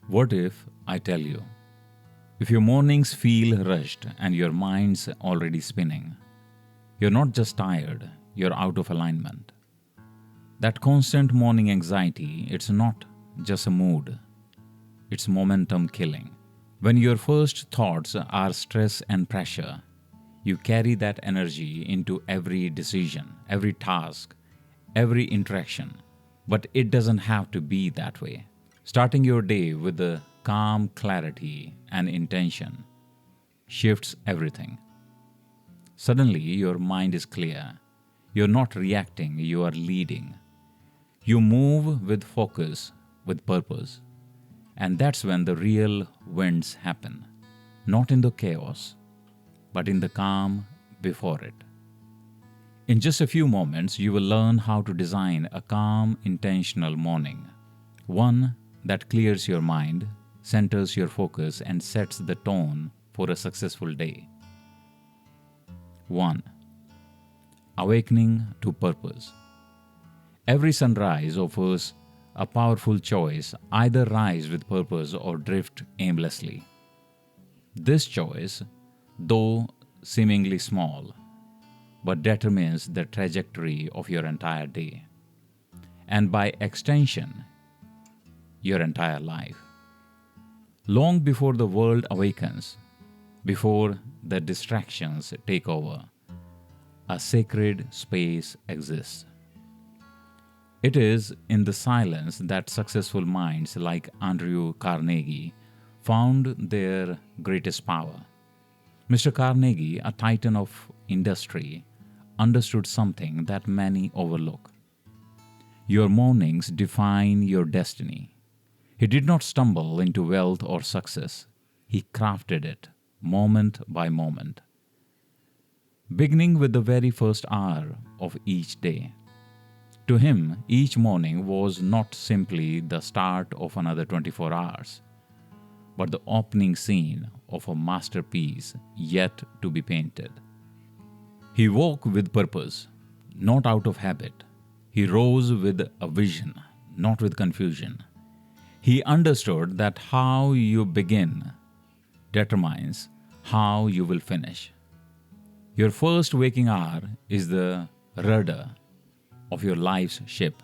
What if I tell you? If your mornings feel rushed and your mind's already spinning, you're not just tired, you're out of alignment. That constant morning anxiety, it's not just a mood, it's momentum killing. When your first thoughts are stress and pressure, you carry that energy into every decision, every task, every interaction. But it doesn't have to be that way. Starting your day with the calm clarity and intention shifts everything. Suddenly, your mind is clear. You're not reacting, you are leading. You move with focus, with purpose. And that's when the real wins happen. Not in the chaos, but in the calm before it. In just a few moments, you will learn how to design a calm, intentional morning. One that clears your mind, centers your focus, and sets the tone for a successful day. 1. Awakening to purpose. Every sunrise offers a powerful choice: either rise with purpose or drift aimlessly. This choice, though seemingly small, but determines the trajectory of your entire day, and by extension, your entire life. Long before the world awakens, before the distractions take over, a sacred space exists. It is in the silence that successful minds like Andrew Carnegie found their greatest power. Mr. Carnegie, a titan of industry, understood something that many overlook. Your mornings define your destiny. He did not stumble into wealth or success. He crafted it, moment by moment. Beginning with the very first hour of each day. To him, each morning was not simply the start of another 24 hours, but the opening scene of a masterpiece yet to be painted. He woke with purpose, not out of habit. He rose with a vision, not with confusion. He understood that how you begin determines how you will finish. Your first waking hour is the rudder of your life's ship.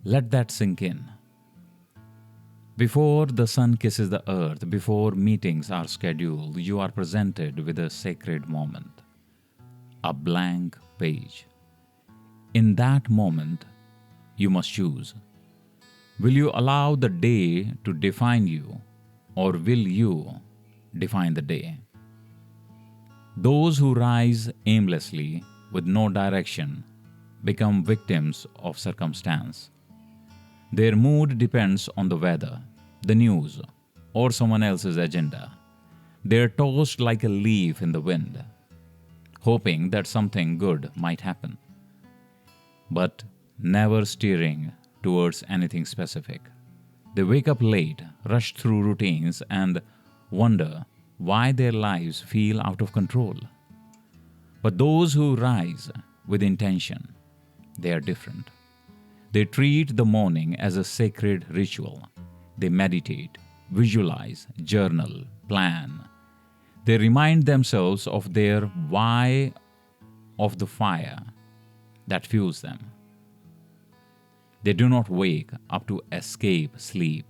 Let that sink in. Before the sun kisses the earth, before meetings are scheduled, you are presented with a sacred moment, a blank page. In that moment, you must choose. Will you allow the day to define you, or will you define the day? Those who rise aimlessly with no direction become victims of circumstance. Their mood depends on the weather, the news, or someone else's agenda. They are tossed like a leaf in the wind, hoping that something good might happen, but never steering towards anything specific. They wake up late, rush through routines, and wonder why their lives feel out of control. But those who rise with intention, they are different. They treat the morning as a sacred ritual. They meditate, visualize, journal, plan. They remind themselves of their why, of the fire that fuels them. They do not wake up to escape sleep.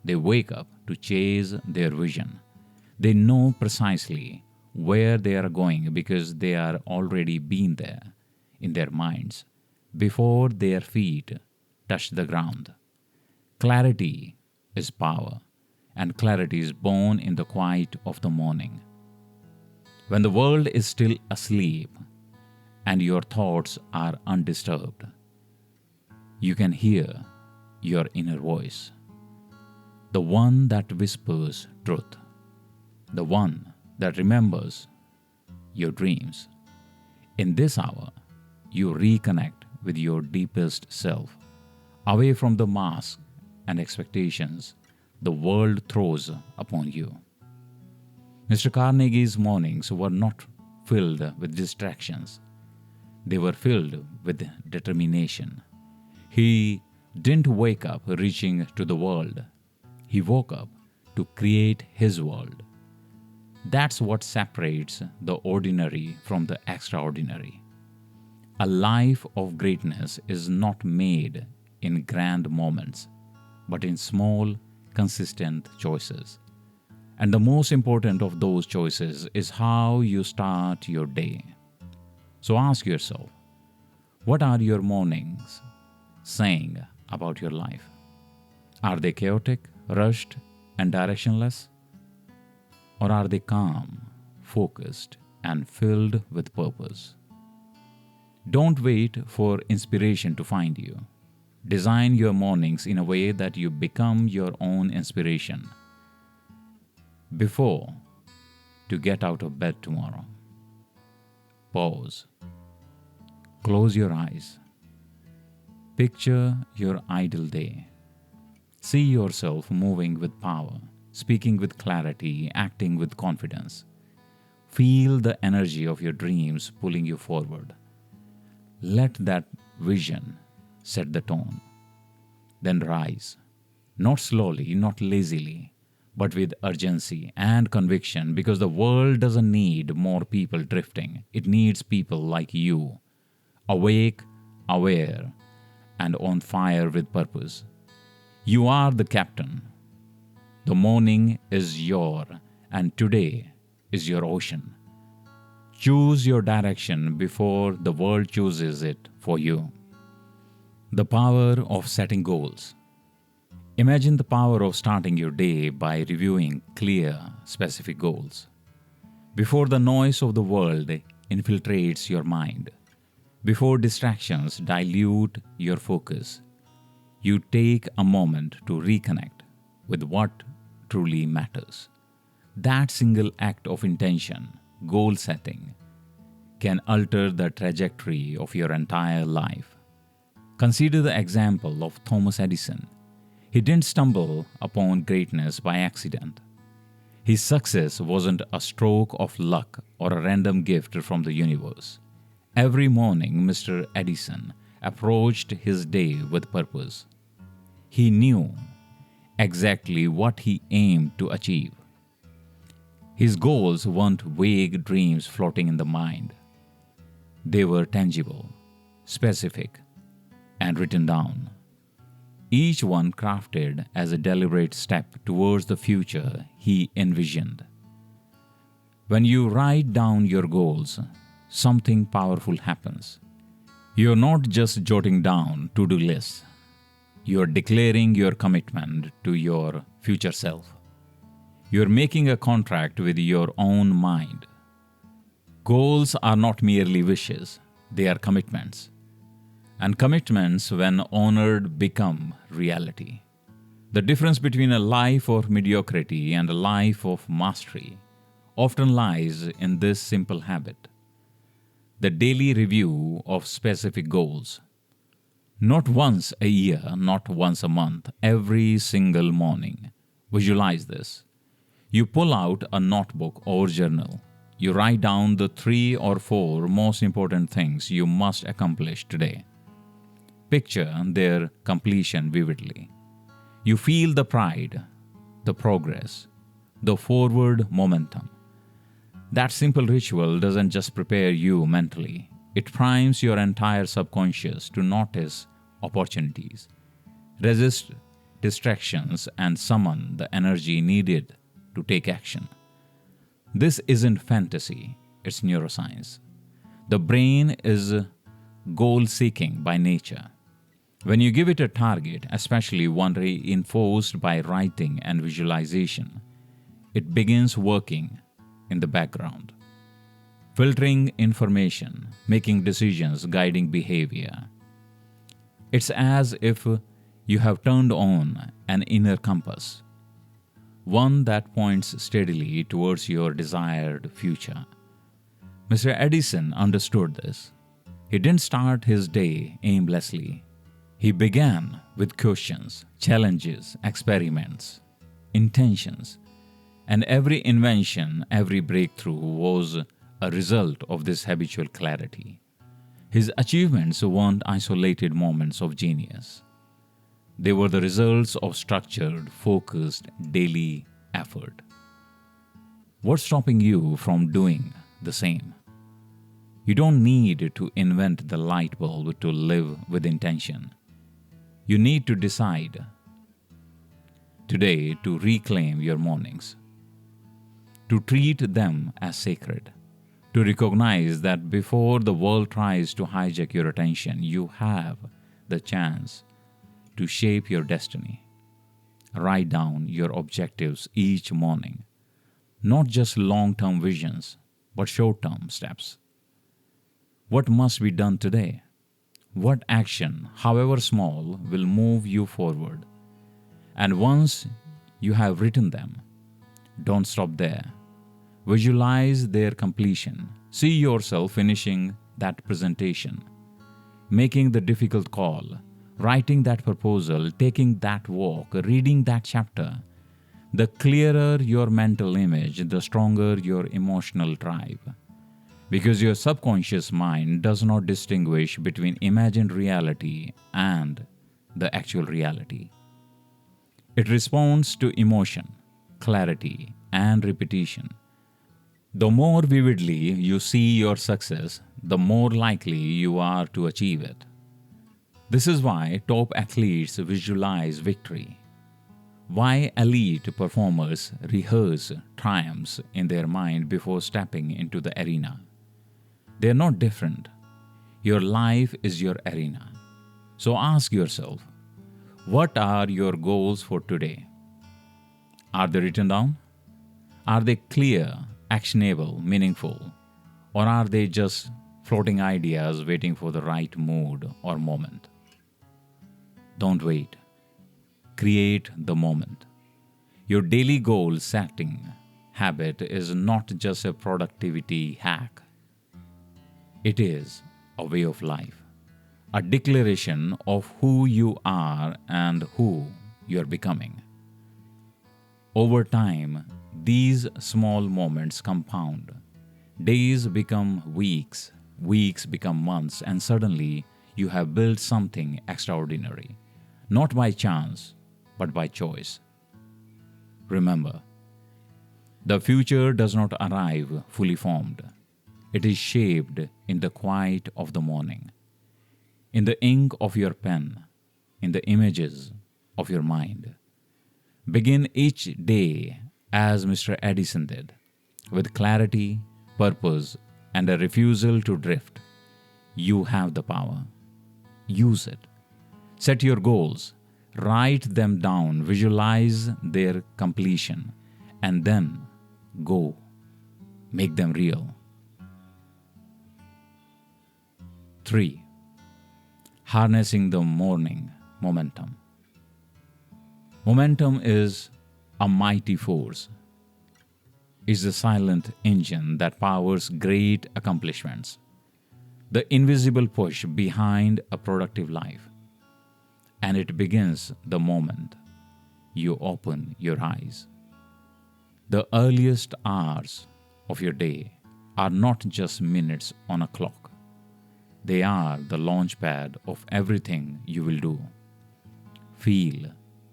They wake up to chase their vision. They know precisely where they are going because they are already been there in their minds before their feet touch the ground. Clarity is power, and clarity is born in the quiet of the morning. When the world is still asleep and your thoughts are undisturbed, you can hear your inner voice, the one that whispers truth, the one that remembers your dreams. In this hour, you reconnect with your deepest self, away from the mask and expectations the world throws upon you. Mr. Carnegie's mornings were not filled with distractions. They were filled with determination. He didn't wake up reaching to the world. He woke up to create his world. That's what separates the ordinary from the extraordinary. A life of greatness is not made in grand moments, but in small, consistent choices. And the most important of those choices is how you start your day. So ask yourself, what are your mornings saying about your life? Are they chaotic, rushed, and directionless? Or are they calm, focused, and filled with purpose? Don't wait for inspiration to find you. Design your mornings in a way that you become your own inspiration. Before to get out of bed tomorrow, pause. Close your eyes. Picture your ideal day. See yourself moving with power, speaking with clarity, acting with confidence. Feel the energy of your dreams pulling you forward. Let that vision set the tone. Then rise, not slowly, not lazily, but with urgency and conviction, because the world doesn't need more people drifting. It needs people like you, awake, aware, and on fire with purpose. You are the captain. The morning is your, and today is your ocean. Choose your direction before the world chooses it for you. The power of setting goals. Imagine the power of starting your day by reviewing clear, specific goals. Before the noise of the world infiltrates your mind, before distractions dilute your focus, you take a moment to reconnect with what truly matters. That single act of intention, goal setting, can alter the trajectory of your entire life. Consider the example of Thomas Edison. He didn't stumble upon greatness by accident. His success wasn't a stroke of luck or a random gift from the universe. Every morning, Mr. Edison approached his day with purpose. He knew exactly what he aimed to achieve. His goals weren't vague dreams floating in the mind. They were tangible, specific, and written down. Each one crafted as a deliberate step towards the future he envisioned. When you write down your goals, something powerful happens. You're not just jotting down to-do lists. You're declaring your commitment to your future self. You're making a contract with your own mind. Goals are not merely wishes, they are commitments. And commitments, when honored, become reality. The difference between a life of mediocrity and a life of mastery often lies in this simple habit: the daily review of specific goals. Not once a year, not once a month, every single morning. Visualize this. You pull out a notebook or journal. You write down the 3 or 4 most important things you must accomplish today. Picture their completion vividly. You feel the pride, the progress, the forward momentum. That simple ritual doesn't just prepare you mentally, it primes your entire subconscious to notice opportunities, resist distractions, and summon the energy needed to take action. This isn't fantasy, it's neuroscience. The brain is goal-seeking by nature. When you give it a target, especially one reinforced by writing and visualization, it begins working in the background, filtering information, making decisions, guiding behavior. It's as if you have turned on an inner compass, one that points steadily towards your desired future. Mr. Edison understood this. He didn't start his day aimlessly. He began with questions, challenges, experiments, intentions, and every invention, every breakthrough was a result of this habitual clarity. His achievements weren't isolated moments of genius. They were the results of structured, focused, daily effort. What's stopping you from doing the same? You don't need to invent the light bulb to live with intention. You need to decide today to reclaim your mornings, to treat them as sacred, to recognize that before the world tries to hijack your attention, you have the chance to shape your destiny. Write down your objectives each morning, not just long-term visions, but short-term steps. What must be done today? What action, however small, will move you forward? And once you have written them, don't stop there. Visualize their completion. See yourself finishing that presentation, making the difficult call, writing that proposal, taking that walk, reading that chapter. The clearer your mental image, the stronger your emotional drive. Because your subconscious mind does not distinguish between imagined reality and the actual reality. It responds to emotion, clarity, and repetition. The more vividly you see your success, the more likely you are to achieve it. This is why top athletes visualize victory. Why elite performers rehearse triumphs in their mind before stepping into the arena. They are not different. Your life is your arena. So ask yourself, what are your goals for today? Are they written down? Are they clear, actionable, meaningful? Or are they just floating ideas waiting for the right mood or moment? Don't wait. Create the moment. Your daily goal setting habit is not just a productivity hack. It is a way of life, a declaration of who you are and who you are becoming. Over time, these small moments compound. Days become weeks, weeks become months, and suddenly you have built something extraordinary, not by chance, but by choice. Remember, the future does not arrive fully formed. It is shaped in the quiet of the morning, in the ink of your pen, in the images of your mind. Begin each day as Mr. Edison did, with clarity, purpose, and a refusal to drift. You have the power. Use it. Set your goals. Write them down. Visualize their completion. And then go. Make them real. 3. Harnessing the morning momentum. Momentum is a mighty force. It's the silent engine that powers great accomplishments. The invisible push behind a productive life. And it begins the moment you open your eyes. The earliest hours of your day are not just minutes on a clock. They are the launchpad of everything you will do, feel,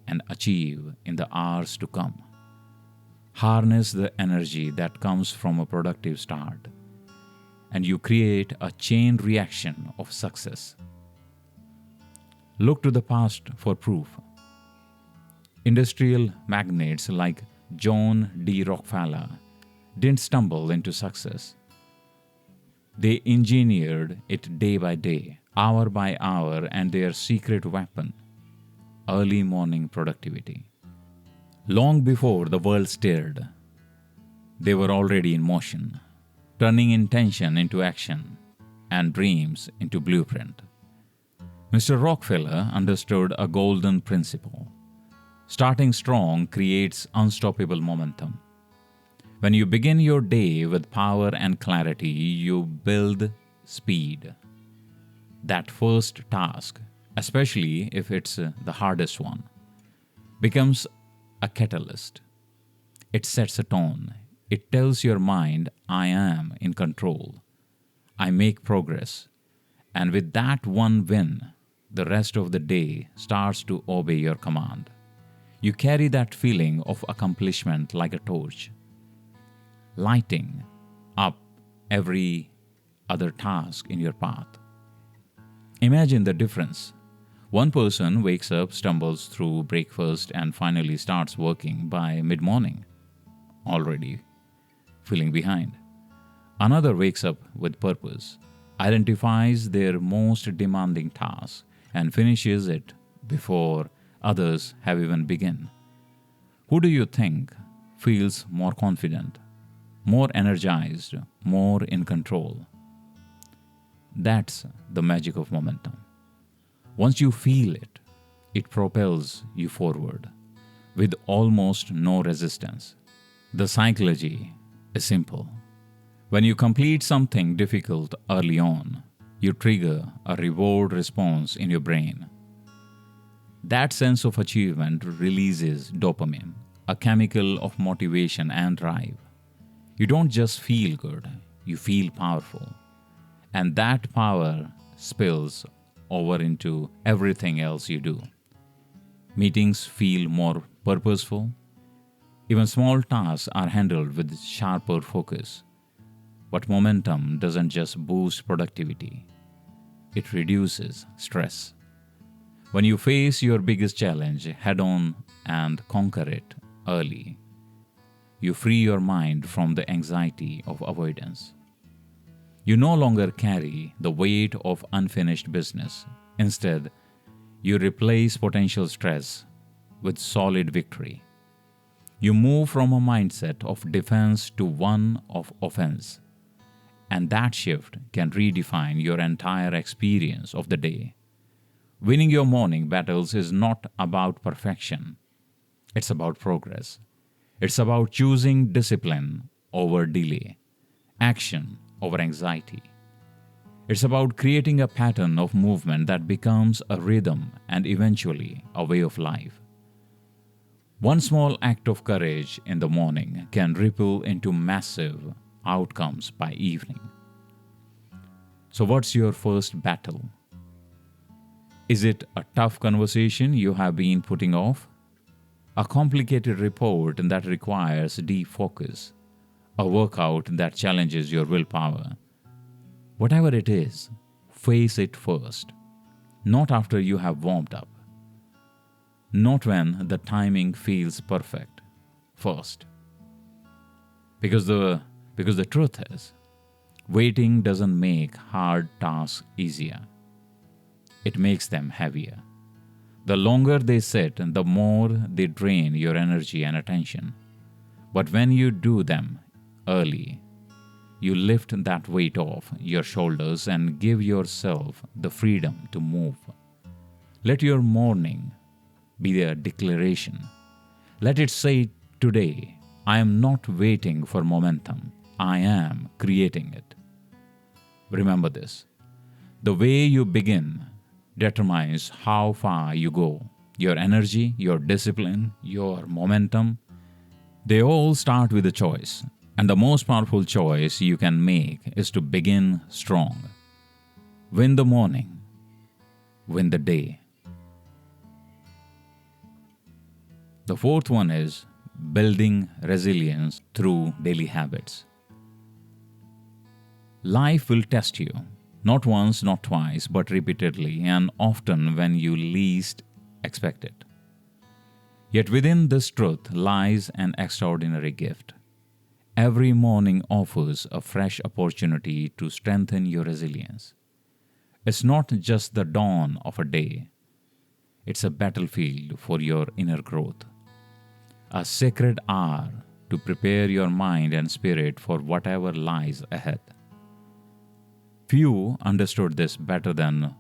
and achieve in the hours to come. Harness the energy that comes from a productive start, and you create a chain reaction of success. Look to the past for proof. Industrial magnates like John D. Rockefeller didn't stumble into success. They engineered it day by day, hour by hour, and their secret weapon, early morning productivity. Long before the world stirred, they were already in motion, turning intention into action and dreams into blueprint. Mr. Rockefeller understood a golden principle. Starting strong creates unstoppable momentum. When you begin your day with power and clarity, you build speed. That first task, especially if it's the hardest one, becomes a catalyst. It sets a tone. It tells your mind, I am in control. I make progress. And with that one win, the rest of the day starts to obey your command. You carry that feeling of accomplishment like a torch, lighting up every other task in your path. Imagine the difference. One person wakes up, stumbles through breakfast, and finally starts working by mid-morning, already feeling behind. Another wakes up with purpose, identifies their most demanding task, and finishes it before others have even begun. Who do you think feels more confident, more energized, more in control? That's the magic of momentum. Once you feel it, it propels you forward with almost no resistance. The psychology is simple. When you complete something difficult early on, you trigger a reward response in your brain. That sense of achievement releases dopamine, a chemical of motivation and drive. You don't just feel good, you feel powerful. And that power spills over into everything else you do. Meetings feel more purposeful. Even small tasks are handled with sharper focus. But momentum doesn't just boost productivity, it reduces stress. When you face your biggest challenge head on and conquer it early, you free your mind from the anxiety of avoidance. You no longer carry the weight of unfinished business. Instead, you replace potential stress with solid victory. You move from a mindset of defense to one of offense. And that shift can redefine your entire experience of the day. Winning your morning battles is not about perfection. It's about progress. It's about choosing discipline over delay, action over anxiety. It's about creating a pattern of movement that becomes a rhythm and eventually a way of life. One small act of courage in the morning can ripple into massive outcomes by evening. So, what's your first battle? Is it a tough conversation you have been putting off? A complicated report that requires deep focus? A workout that challenges your willpower? Whatever it is, face it first. Not after you have warmed up. Not when the timing feels perfect. First. Because the truth is, waiting doesn't make hard tasks easier. It makes them heavier. The longer they sit, the more they drain your energy and attention. But when you do them early, you lift that weight off your shoulders and give yourself the freedom to move. Let your morning be a declaration. Let it say, today, I am not waiting for momentum. I am creating it. Remember this. The way you begin determines how far you go. Your energy, your discipline, your momentum, they all start with a choice. And the most powerful choice you can make is to begin strong. Win the morning. Win the day. The fourth one is building resilience through daily habits. Life will test you, not once, not twice, but repeatedly and often when you least expect it. Yet within this truth lies an extraordinary gift. Every morning offers a fresh opportunity to strengthen your resilience. It's not just the dawn of a day, it's a battlefield for your inner growth. A sacred hour to prepare your mind and spirit for whatever lies ahead. Few understood this better than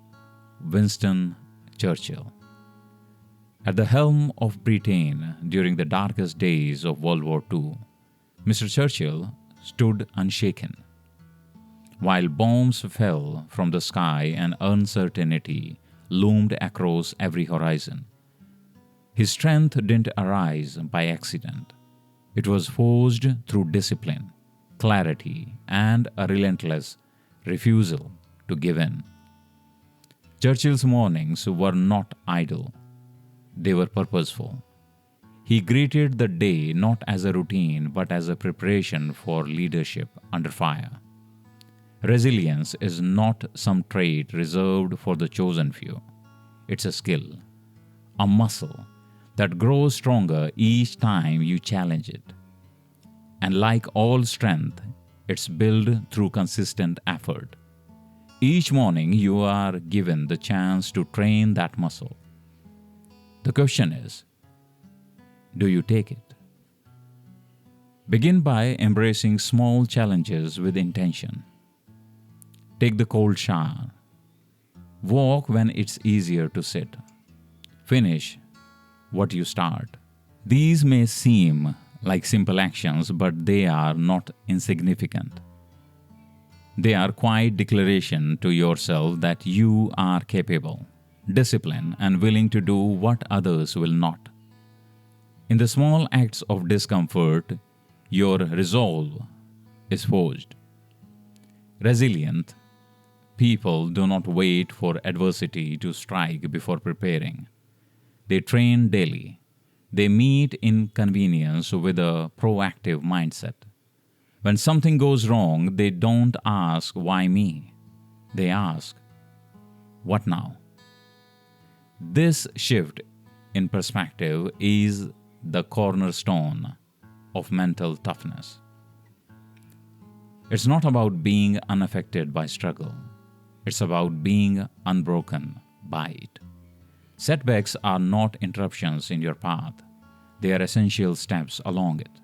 Winston Churchill. At the helm of Britain during the darkest days of World War II, Mr. Churchill stood unshaken. While bombs fell from the sky and uncertainty loomed across every horizon, his strength didn't arise by accident. It was forged through discipline, clarity, and a relentless refusal to give in. Churchill's mornings were not idle, they were purposeful. He greeted the day not as a routine but as a preparation for leadership under fire. Resilience is not some trait reserved for the chosen few. It's a skill, a muscle that grows stronger each time you challenge it. And like all strength, it's built through consistent effort. Each morning you are given the chance to train that muscle. The question is, do you take it? Begin by embracing small challenges with intention. Take the cold shower. Walk when it's easier to sit. Finish what you start. These may seem like simple actions, but they are not insignificant. They are quiet declaration to yourself that you are capable, disciplined, and willing to do what others will not. In the small acts of discomfort, your resolve is forged. Resilient people do not wait for adversity to strike before preparing. They train daily. They meet inconvenience with a proactive mindset. When something goes wrong, they don't ask, "Why me?" They ask, "What now?" This shift in perspective is the cornerstone of mental toughness. It's not about being unaffected by struggle. It's about being unbroken by it. Setbacks are not interruptions in your path. They are essential steps along it.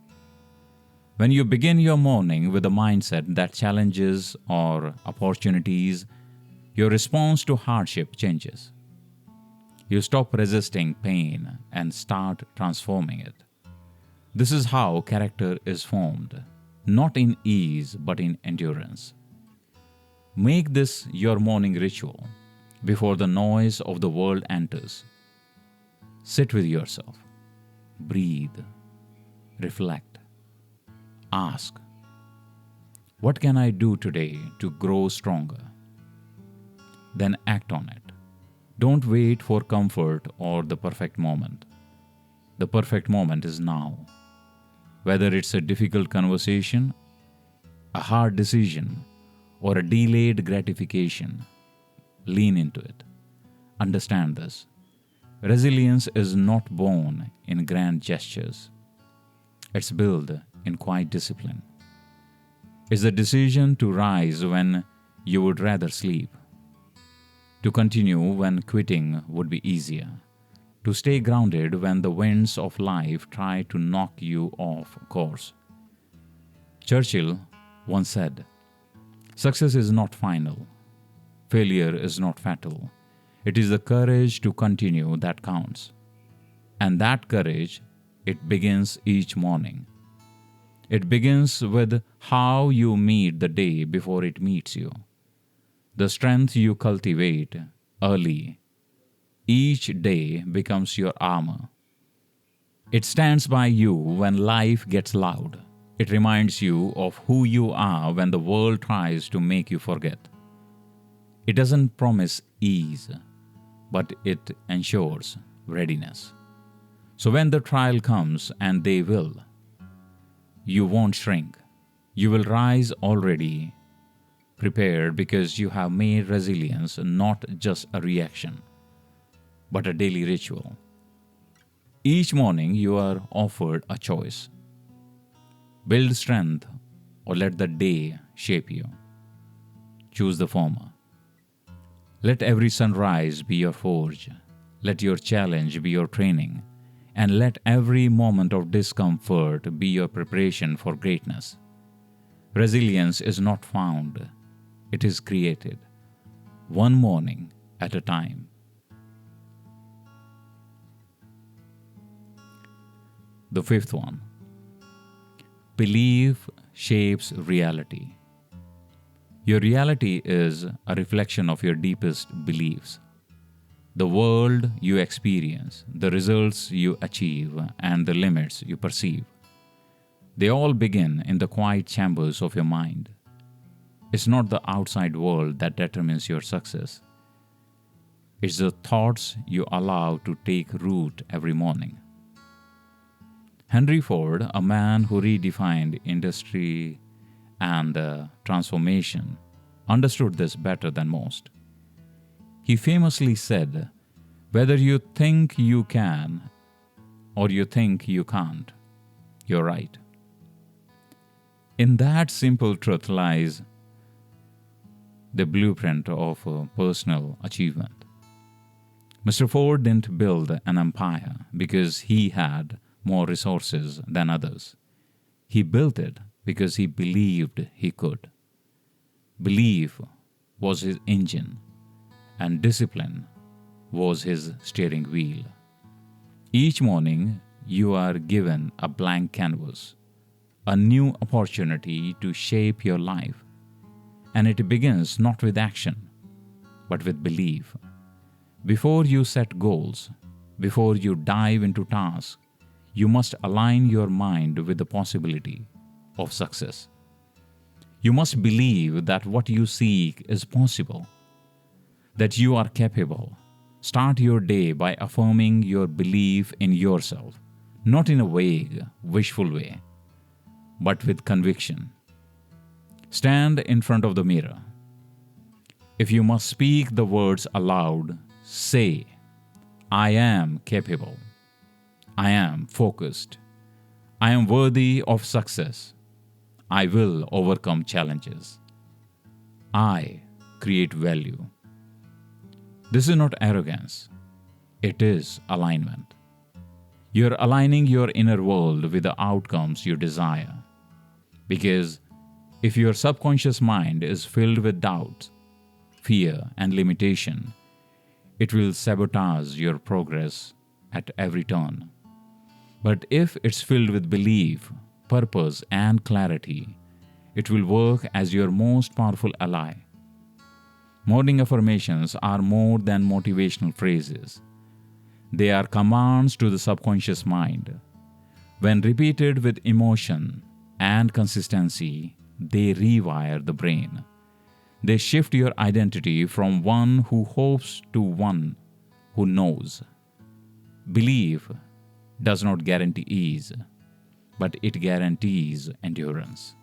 When you begin your morning with a mindset that challenges or opportunities, your response to hardship changes. You stop resisting pain and start transforming it. This is how character is formed, not in ease but in endurance. Make this your morning ritual before the noise of the world enters. Sit with yourself, breathe, reflect, ask, "What can I do today to grow stronger?" Then act on it. Don't wait for comfort or the perfect moment. The perfect moment is now. Whether it's a difficult conversation, a hard decision, or a delayed gratification, lean into it. Understand this. Resilience is not born in grand gestures. It's built in quiet discipline. It's the decision to rise when you would rather sleep, to continue when quitting would be easier, to stay grounded when the winds of life try to knock you off course. Churchill once said, "Success is not final. Failure is not fatal. It is the courage to continue that counts." And that courage, it begins each morning. It begins with how you meet the day before it meets you. The strength you cultivate early each day becomes your armor. It stands by you when life gets loud. It reminds you of who you are when the world tries to make you forget. It doesn't promise ease, but it ensures readiness. So when the trial comes, and they will, you won't shrink. You will rise already prepared because you have made resilience not just a reaction, but a daily ritual. Each morning you are offered a choice. Build strength or let the day shape you. Choose the former. Let every sunrise be your forge. Let your challenge be your training. And let every moment of discomfort be your preparation for greatness. Resilience is not found. It is created, one morning at a time. The fifth one. Belief shapes reality. Your reality is a reflection of your deepest beliefs. The world you experience, the results you achieve, and the limits you perceive. They all begin in the quiet chambers of your mind. It's not the outside world that determines your success. It's the thoughts you allow to take root every morning. Henry Ford, a man who redefined industry and transformation, understood this better than most. He famously said, "Whether you think you can or you think you can't, you're right." In that simple truth lies the blueprint of personal achievement. Mr. Ford didn't build an empire because he had more resources than others. He built it because he believed he could. Belief was his engine, and discipline was his steering wheel. Each morning, you are given a blank canvas, a new opportunity to shape your life. And it begins not with action, but with belief. Before you set goals, before you dive into tasks, you must align your mind with the possibility of success. You must believe that what you seek is possible, that you are capable. Start your day by affirming your belief in yourself, not in a vague, wishful way, but with conviction. Stand in front of the mirror. If you must speak the words aloud, say, "I am capable. I am focused. I am worthy of success. I will overcome challenges. I create value." This is not arrogance. It is alignment. You're aligning your inner world with the outcomes you desire. Because if your subconscious mind is filled with doubt, fear, and limitation, it will sabotage your progress at every turn. But if it's filled with belief, purpose, and clarity, it will work as your most powerful ally. Morning affirmations are more than motivational phrases. They are commands to the subconscious mind. When repeated with emotion and consistency, they rewire the brain. They shift your identity from one who hopes to one who knows. Belief does not guarantee ease, but it guarantees endurance.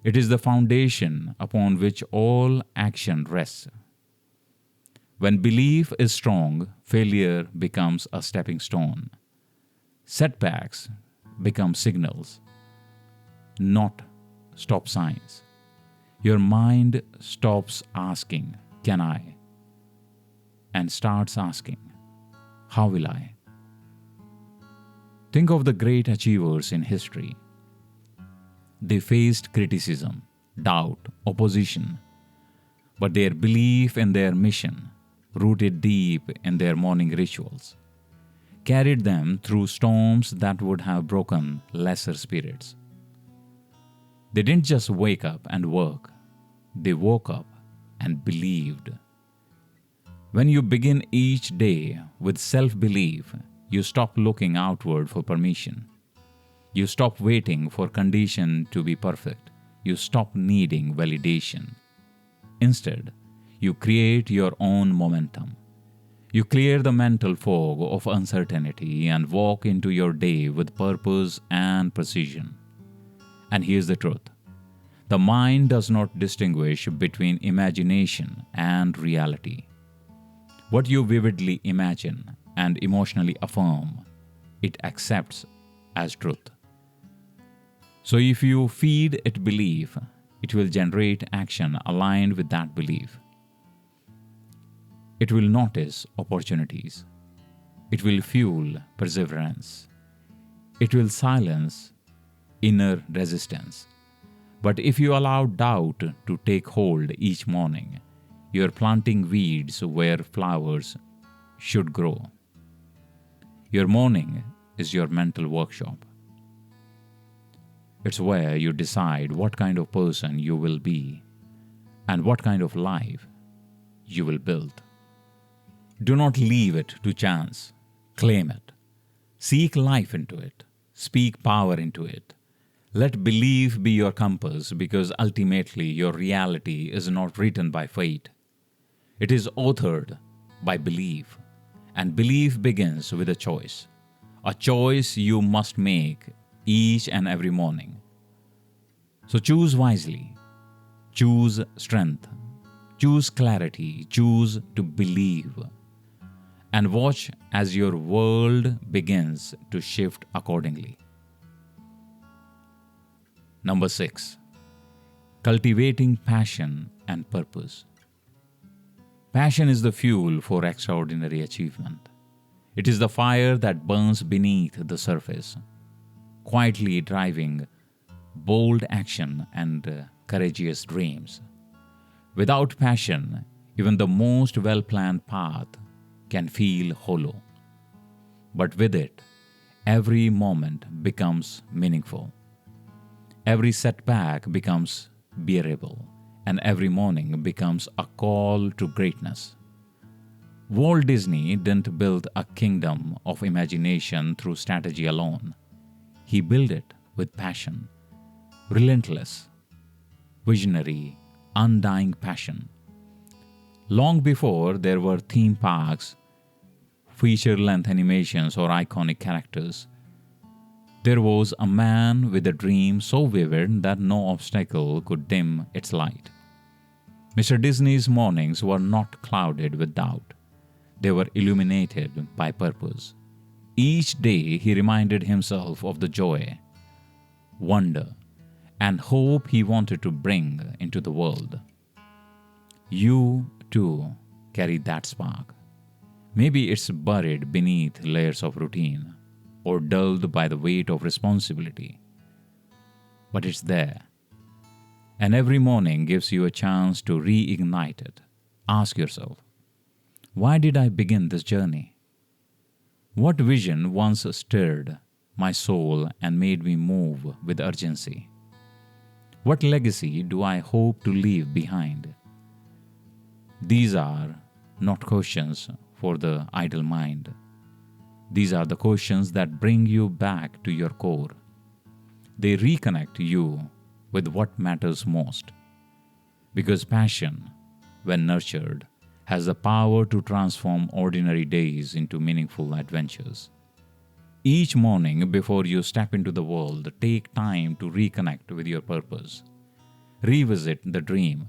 It is the foundation upon which all action rests. When belief is strong, failure becomes a stepping stone. Setbacks become signals, not stop signs. Your mind stops asking, "Can I?" and starts asking, "How will I?" Think of the great achievers in history. They faced criticism, doubt, opposition, but their belief in their mission, rooted deep in their morning rituals, carried them through storms that would have broken lesser spirits. They didn't just wake up and work, they woke up and believed. When you begin each day with self-belief, you stop looking outward for permission. You stop waiting for condition to be perfect. You stop needing validation. Instead, you create your own momentum. You clear the mental fog of uncertainty and walk into your day with purpose and precision. And here's the truth. The mind does not distinguish between imagination and reality. What you vividly imagine and emotionally affirm, it accepts as truth. So if you feed it belief, it will generate action aligned with that belief. It will notice opportunities. It will fuel perseverance. It will silence inner resistance. But if you allow doubt to take hold each morning, you are planting weeds where flowers should grow. Your morning is your mental workshop. It's where you decide what kind of person you will be and what kind of life you will build. Do not leave it to chance. Claim it. Seek life into it. Speak power into it. Let belief be your compass, because ultimately your reality is not written by fate. It is authored by belief, and belief begins with a choice you must make each and every morning. So choose wisely, choose strength, choose clarity, choose to believe, and watch as your world begins to shift accordingly. Number 6. Cultivating passion and purpose. Passion is the fuel for extraordinary achievement. It is the fire that burns beneath the surface, quietly driving bold action and courageous dreams. Without passion, even the most well-planned path can feel hollow. But with it, every moment becomes meaningful. Every setback becomes bearable, and every morning becomes a call to greatness. Walt Disney didn't build a kingdom of imagination through strategy alone. He built it with passion, relentless, visionary, undying passion. Long before there were theme parks, feature-length animations, or iconic characters, there was a man with a dream so vivid that no obstacle could dim its light. Mr. Disney's mornings were not clouded with doubt. They were illuminated by purpose. Each day he reminded himself of the joy, wonder, and hope he wanted to bring into the world. You, too, carry that spark. Maybe it's buried beneath layers of routine or dulled by the weight of responsibility. But it's there. And every morning gives you a chance to reignite it. Ask yourself, why did I begin this journey? What vision once stirred my soul and made me move with urgency? What legacy do I hope to leave behind? These are not questions for the idle mind. These are the questions that bring you back to your core. They reconnect you with what matters most. Because passion, when nurtured, has the power to transform ordinary days into meaningful adventures. Each morning before you step into the world, take time to reconnect with your purpose. Revisit the dream.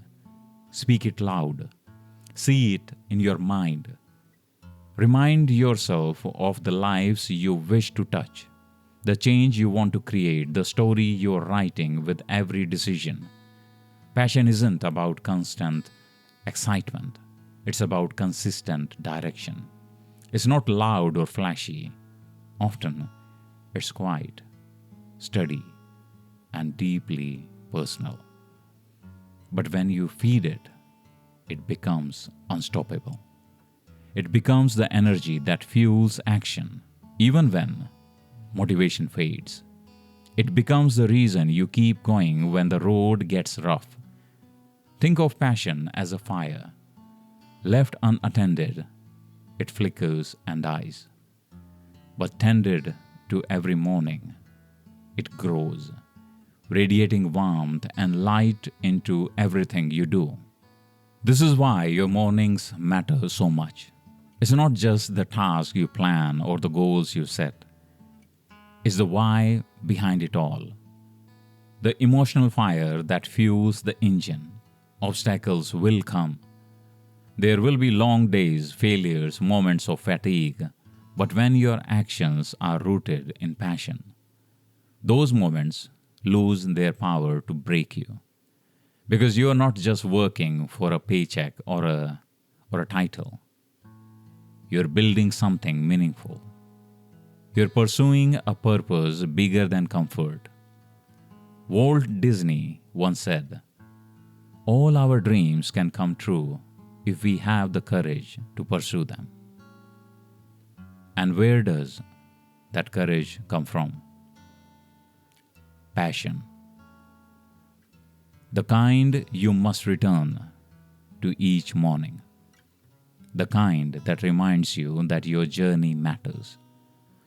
Speak it loud. See it in your mind. Remind yourself of the lives you wish to touch, the change you want to create, the story you're writing with every decision. Passion isn't about constant excitement. It's about consistent direction. It's not loud or flashy. Often, it's quiet, steady, and deeply personal. But when you feed it, it becomes unstoppable. It becomes the energy that fuels action, even when motivation fades. It becomes the reason you keep going when the road gets rough. Think of passion as a fire. Left unattended, it flickers and dies. But tended to every morning, it grows, radiating warmth and light into everything you do. This is why your mornings matter so much. It's not just the task you plan or the goals you set. It's the why behind it all. The emotional fire that fuels the engine. Obstacles will come. There will be long days, failures, moments of fatigue. But when your actions are rooted in passion, those moments lose their power to break you. Because you are not just working for a paycheck or a title. You're building something meaningful. You're pursuing a purpose bigger than comfort. Walt Disney once said, "All our dreams can come true if we have the courage to pursue them." And where does that courage come from? Passion. The kind you must return to each morning. The kind that reminds you that your journey matters.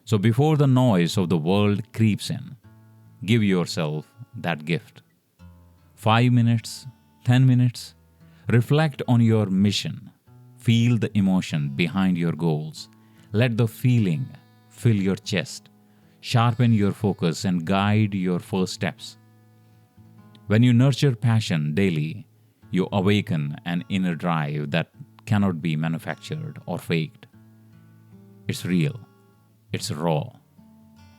So before the noise of the world creeps in, give yourself that gift. 5 minutes, 10 minutes, reflect on your mission. Feel the emotion behind your goals. Let the feeling fill your chest, sharpen your focus, and guide your first steps. When you nurture passion daily, you awaken an inner drive that cannot be manufactured or faked. It's real, it's raw,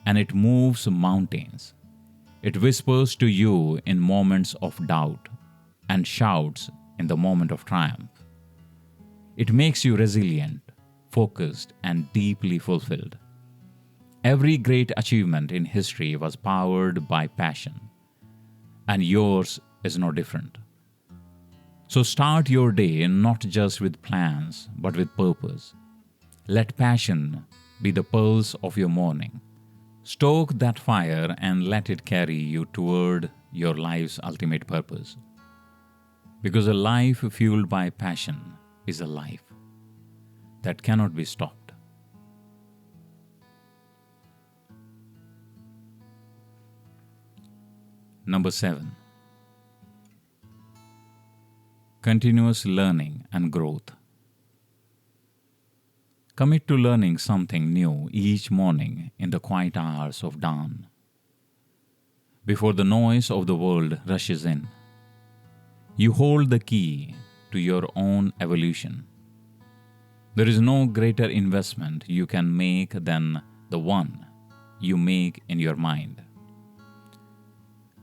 and it moves mountains. It whispers to you in moments of doubt and shouts in the moment of triumph. It makes you resilient, focused, and deeply fulfilled. Every great achievement in history was powered by passion, and yours is no different. So start your day not just with plans, but with purpose. Let passion be the pulse of your morning. Stoke that fire and let it carry you toward your life's ultimate purpose. Because a life fueled by passion is a life that cannot be stopped. Number 7. Continuous learning and growth. Commit to learning something new each morning in the quiet hours of dawn, before the noise of the world rushes in. You hold the key to your own evolution. There is no greater investment you can make than the one you make in your mind.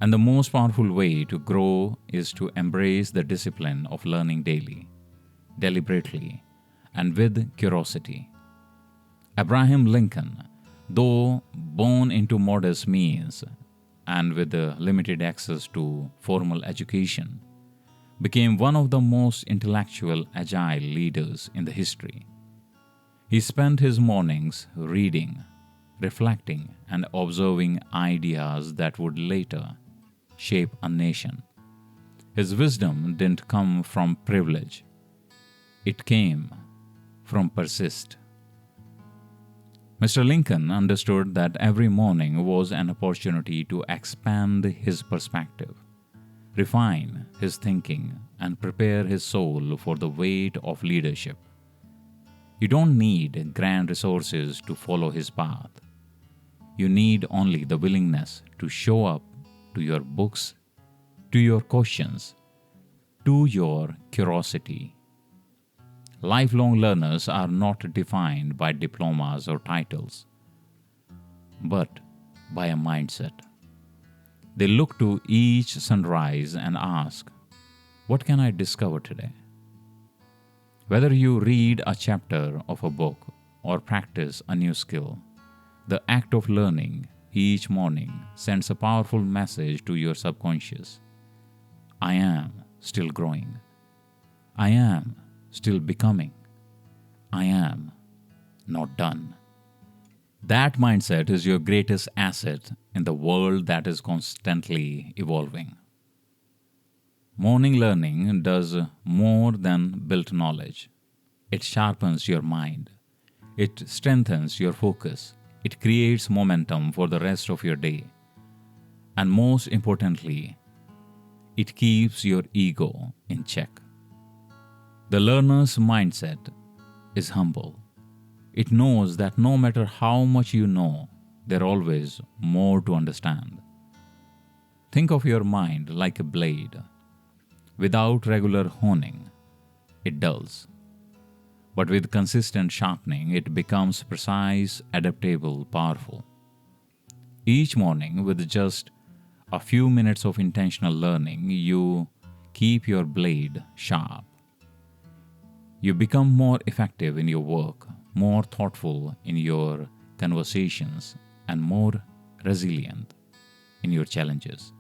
And the most powerful way to grow is to embrace the discipline of learning daily, deliberately, and with curiosity. Abraham Lincoln, though born into modest means and with limited access to formal education, became one of the most intellectual, agile leaders in the history. He spent his mornings reading, reflecting, and observing ideas that would later shape a nation. His wisdom didn't come from privilege. It came from persist. Mr. Lincoln understood that every morning was an opportunity to expand his perspective, refine his thinking, and prepare his soul for the weight of leadership. You don't need grand resources to follow his path. You need only the willingness to show up to your books, to your questions, to your curiosity. Lifelong learners are not defined by diplomas or titles, but by a mindset. They look to each sunrise and ask, "What can I discover today?" Whether you read a chapter of a book or practice a new skill, the act of learning each morning sends a powerful message to your subconscious. I am still growing. I am still becoming. I am not done. That mindset is your greatest asset in the world that is constantly evolving. Morning learning does more than build knowledge. It sharpens your mind. It strengthens your focus. It creates momentum for the rest of your day. And most importantly, it keeps your ego in check. The learner's mindset is humble. It knows that no matter how much you know, there's always more to understand. Think of your mind like a blade. Without regular honing, it dulls. But with consistent sharpening, it becomes precise, adaptable, powerful. Each morning, with just a few minutes of intentional learning, you keep your blade sharp. You become more effective in your work, more thoughtful in your conversations, and more resilient in your challenges.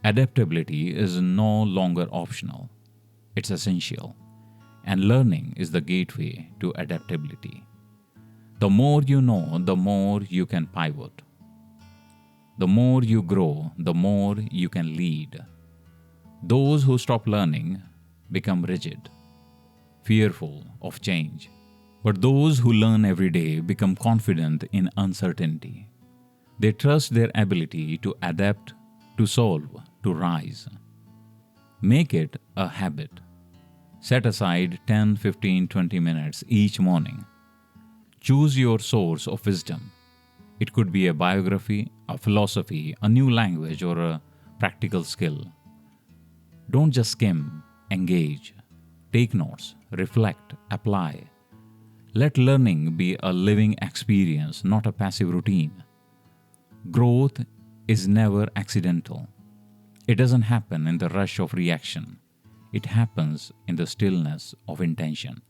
Adaptability is no longer optional. It's essential. And learning is the gateway to adaptability. The more you know, the more you can pivot. The more you grow, the more you can lead. Those who stop learning become rigid, fearful of change. But those who learn every day become confident in uncertainty. They trust their ability to adapt, to solve, to rise. Make it a habit. Set aside 10, 15, 20 minutes each morning. Choose your source of wisdom. It could be a biography, a philosophy, a new language, or a practical skill. Don't just skim, engage. Take notes, reflect, apply. Let learning be a living experience, not a passive routine. Growth is never accidental. It doesn't happen in the rush of reaction. It happens in the stillness of intention.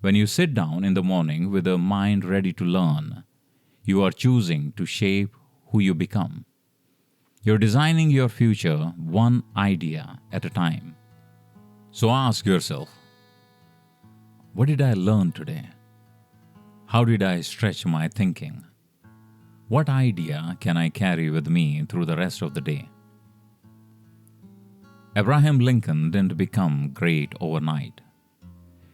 When you sit down in the morning with a mind ready to learn, you are choosing to shape who you become. You're designing your future one idea at a time. So ask yourself, what did I learn today? How did I stretch my thinking? What idea can I carry with me through the rest of the day? Abraham Lincoln didn't become great overnight.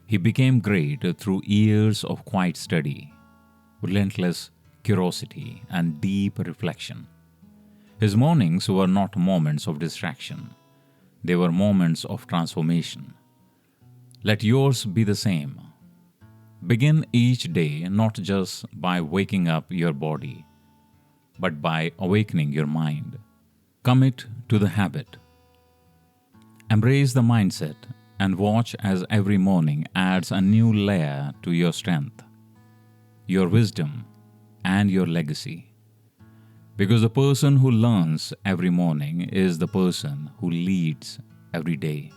He became great through years of quiet study, relentless curiosity, and deep reflection. His mornings were not moments of distraction. They were moments of transformation. Let yours be the same. Begin each day not just by waking up your body, but by awakening your mind. Commit to the habit. Embrace the mindset and watch as every morning adds a new layer to your strength, your wisdom, and your legacy. Because the person who learns every morning is the person who leads every day.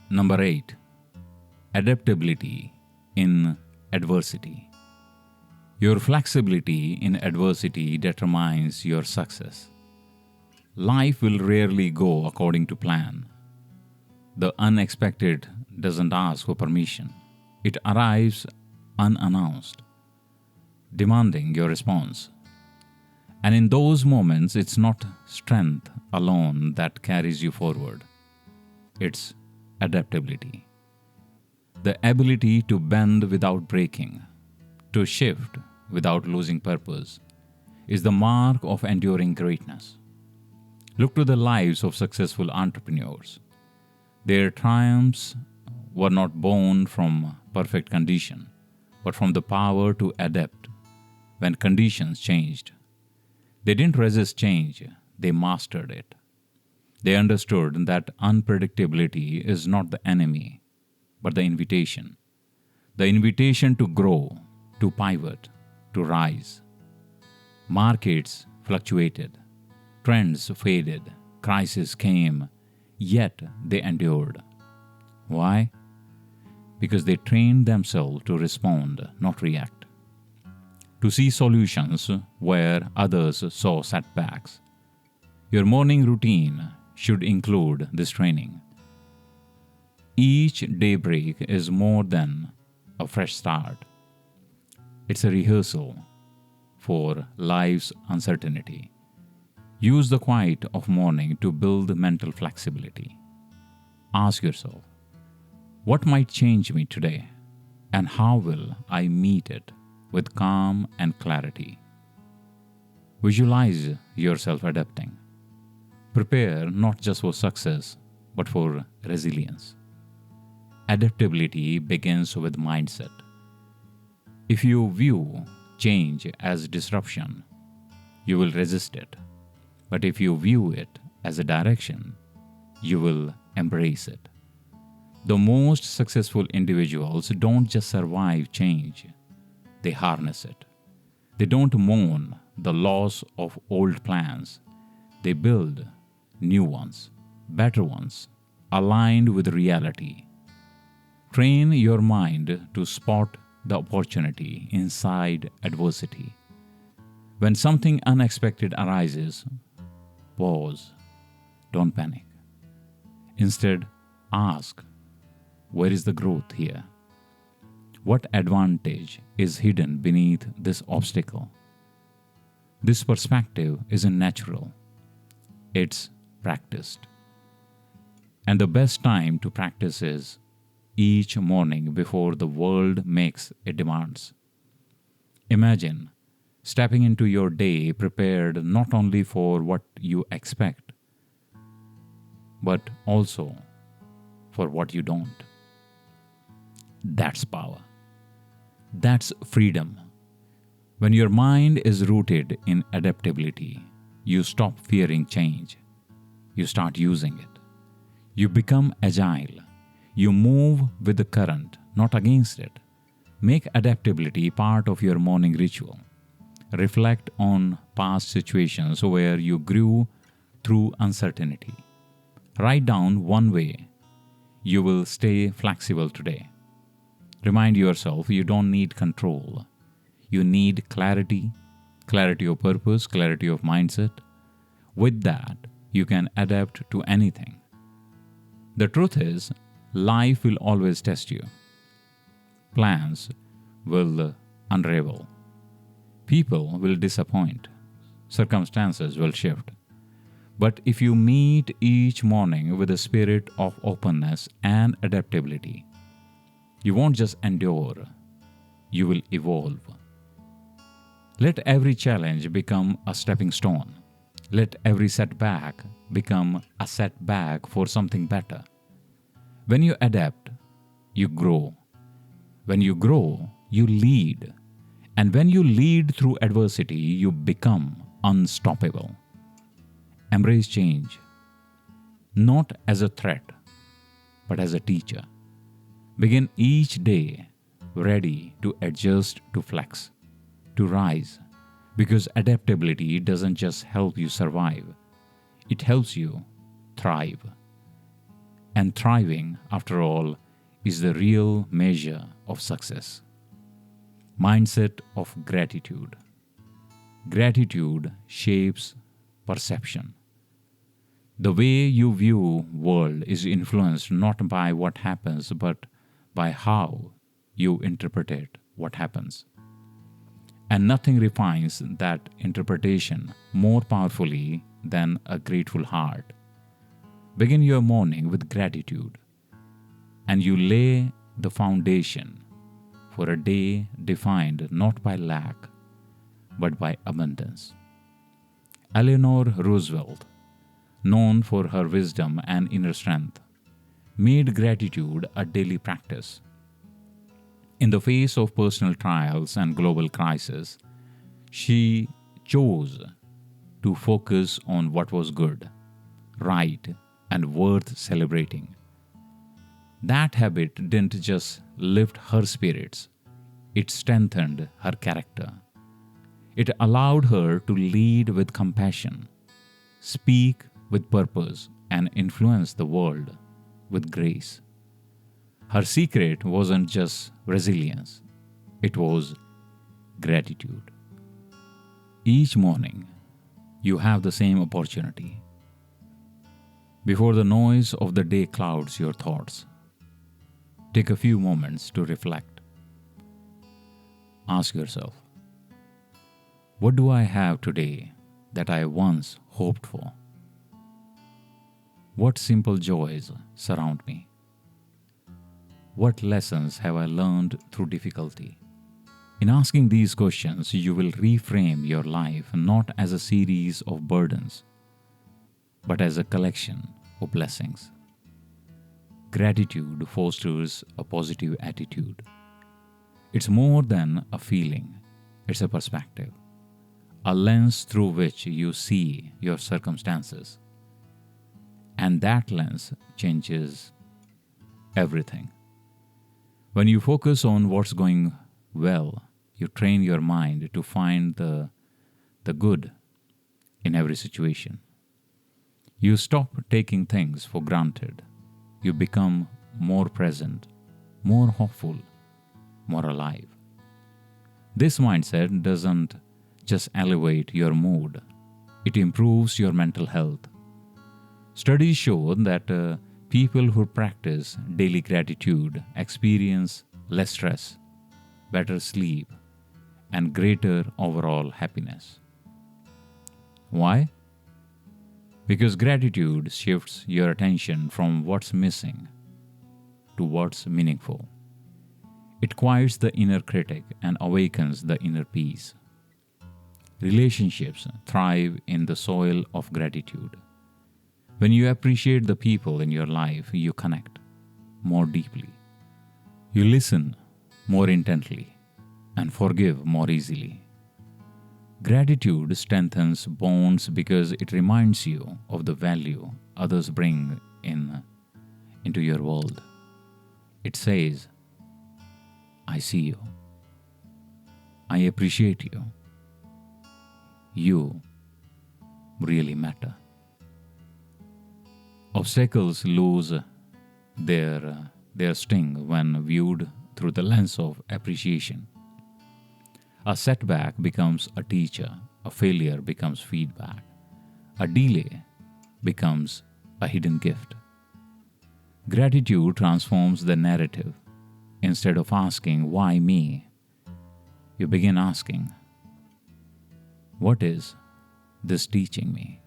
Number 8. Adaptability in adversity. Your flexibility in adversity determines your success. Life will rarely go according to plan. The unexpected doesn't ask for permission. It arrives unannounced, demanding your response. And in those moments, it's not strength alone that carries you forward. It's adaptability. The ability to bend without breaking, to shift without losing purpose, is the mark of enduring greatness. Look to the lives of successful entrepreneurs. Their triumphs were not born from perfect condition, but from the power to adapt when conditions changed. They didn't resist change, they mastered it. They understood that unpredictability is not the enemy, but the invitation. The invitation to grow, to pivot, to rise. Markets fluctuated, trends faded, crises came, yet they endured. Why? Because they trained themselves to respond, not react. To see solutions where others saw setbacks. Your morning routine should include this training. Each daybreak is more than a fresh start. It's a rehearsal for life's uncertainty. Use the quiet of morning to build mental flexibility. Ask yourself, what might change me today, and how will I meet it with calm and clarity? Visualize yourself adapting. Prepare not just for success, but for resilience. Adaptability begins with mindset. If you view change as disruption, you will resist it. But if you view it as a direction, you will embrace it. The most successful individuals don't just survive change, they harness it. They don't mourn the loss of old plans, they build new ones, better ones, aligned with reality. Train your mind to spot the opportunity inside adversity. When something unexpected arises, pause. Don't panic. Instead, ask, where is the growth here? What advantage is hidden beneath this obstacle? This perspective isn't natural. It's practiced. And the best time to practice is each morning before the world makes its demands. Imagine stepping into your day prepared not only for what you expect, but also for what you don't. That's power. That's freedom. When your mind is rooted in adaptability, you stop fearing change. You start using it. You become agile. You move with the current, not against it. Make adaptability part of your morning ritual. Reflect on past situations where you grew through uncertainty. Write down one way you will stay flexible today. Remind yourself you don't need control. You need clarity, clarity of purpose, clarity of mindset. With that, you can adapt to anything. The truth is, life will always test you. Plans will unravel. People will disappoint. Circumstances will shift. But if you meet each morning with a spirit of openness and adaptability, you won't just endure, you will evolve. Let every challenge become a stepping stone. Let every setback become a setback for something better. When you adapt, you grow. When you grow, you lead. And when you lead through adversity, you become unstoppable. Embrace change, not as a threat, but as a teacher. Begin each day ready to adjust, to flex, to rise, because adaptability doesn't just help you survive, it helps you thrive. And thriving, after all, is the real measure of success. Mindset of gratitude. Gratitude shapes perception. The way you view world is influenced not by what happens, but by how you interpret what happens. And nothing refines that interpretation more powerfully than a grateful heart. Begin your morning with gratitude, and you lay the foundation for a day defined not by lack, but by abundance. Eleanor Roosevelt, known for her wisdom and inner strength, made gratitude a daily practice. In the face of personal trials and global crisis, she chose to focus on what was good, right, and worth celebrating. That habit didn't just lift her spirits, it strengthened her character. It allowed her to lead with compassion, speak with purpose, and influence the world with grace. Her secret wasn't just resilience, it was gratitude. Each morning, you have the same opportunity. Before the noise of the day clouds your thoughts, take a few moments to reflect. Ask yourself, what do I have today that I once hoped for? What simple joys surround me? What lessons have I learned through difficulty? In asking these questions, you will reframe your life not as a series of burdens, but as a collection of blessings. Gratitude fosters a positive attitude. It's more than a feeling, it's a perspective, a lens through which you see your circumstances. And that lens changes everything. When you focus on what's going well, you train your mind to find the good in every situation. You stop taking things for granted. You become more present, more hopeful, more alive. This mindset doesn't just elevate your mood, it improves your mental health. Studies show that people who practice daily gratitude experience less stress, better sleep, and greater overall happiness. Why? Because gratitude shifts your attention from what's missing to what's meaningful. It quiets the inner critic and awakens the inner peace. Relationships thrive in the soil of gratitude. When you appreciate the people in your life, you connect. more deeply. You listen more intently and forgive more easily. Gratitude strengthens bonds because it reminds you of the value others bring into your world. It says, I see you. I appreciate you. You really matter. Obstacles lose their sting when viewed through the lens of appreciation. A setback becomes a teacher, a failure becomes feedback, a delay becomes a hidden gift. Gratitude transforms the narrative. Instead of asking, why me? You begin asking, what is this teaching me?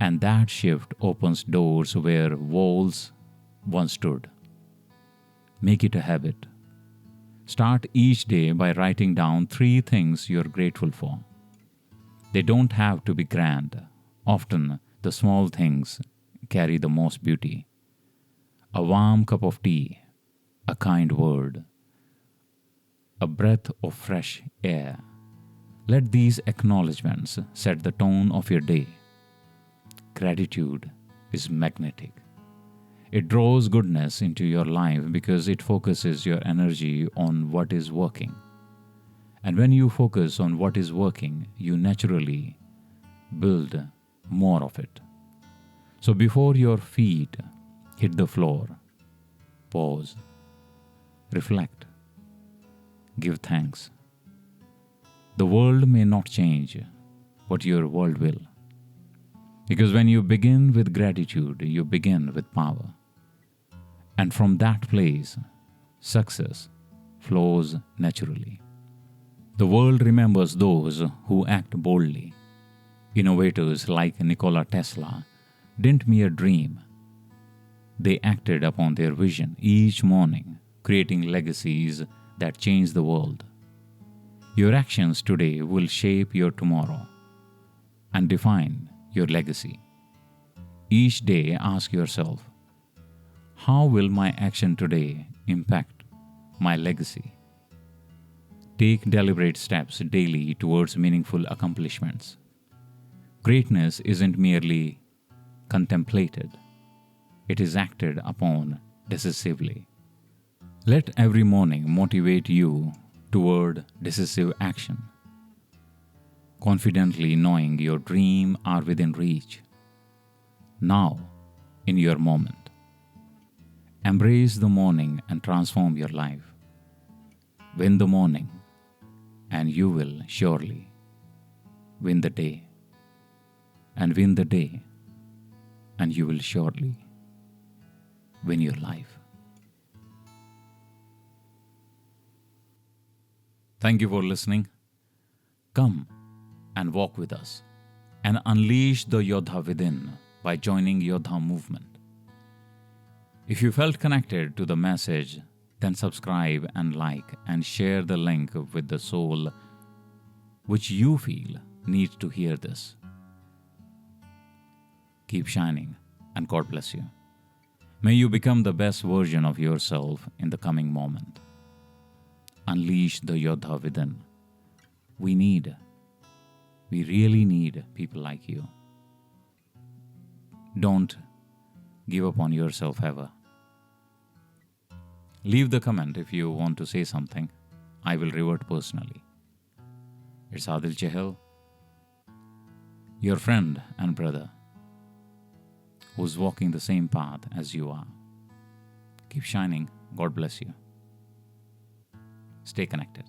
And that shift opens doors where walls once stood. Make it a habit. Start each day by writing down 3 things you're grateful for. They don't have to be grand. Often, the small things carry the most beauty. A warm cup of tea, a kind word, a breath of fresh air. Let these acknowledgments set the tone of your day. Gratitude is magnetic. It draws goodness into your life because it focuses your energy on what is working. And when you focus on what is working, you naturally build more of it. So before your feet hit the floor, pause, reflect, give thanks. The world may not change, but your world will. Because when you begin with gratitude, you begin with power. And from that place, success flows naturally. The world remembers those who act boldly. Innovators like Nikola Tesla didn't mere dream. They acted upon their vision each morning, creating legacies that change the world. Your actions today will shape your tomorrow and define your legacy. Each day, ask yourself, how will my action today impact my legacy? Take deliberate steps daily towards meaningful accomplishments. Greatness isn't merely contemplated, it is acted upon decisively. Let every morning motivate you toward decisive action, confidently knowing your dreams are within reach. Now, in your moment, embrace the morning and transform your life. Win the morning, and you will surely win the day. And win the day, and you will surely win your life. Thank you for listening. Come and walk with us and unleash the Yodha within by joining Yodha movement. If you felt connected to the message, then subscribe and like and share the link with the soul which you feel needs to hear this. Keep shining and God bless you. May you become the best version of yourself in the coming moment. Unleash the Yodha within. We really need people like you. Don't give up on yourself ever. Leave the comment if you want to say something. I will revert personally. It's AADIL CHAHAL, your friend and brother, who's walking the same path as you are. Keep shining. God bless you. Stay connected.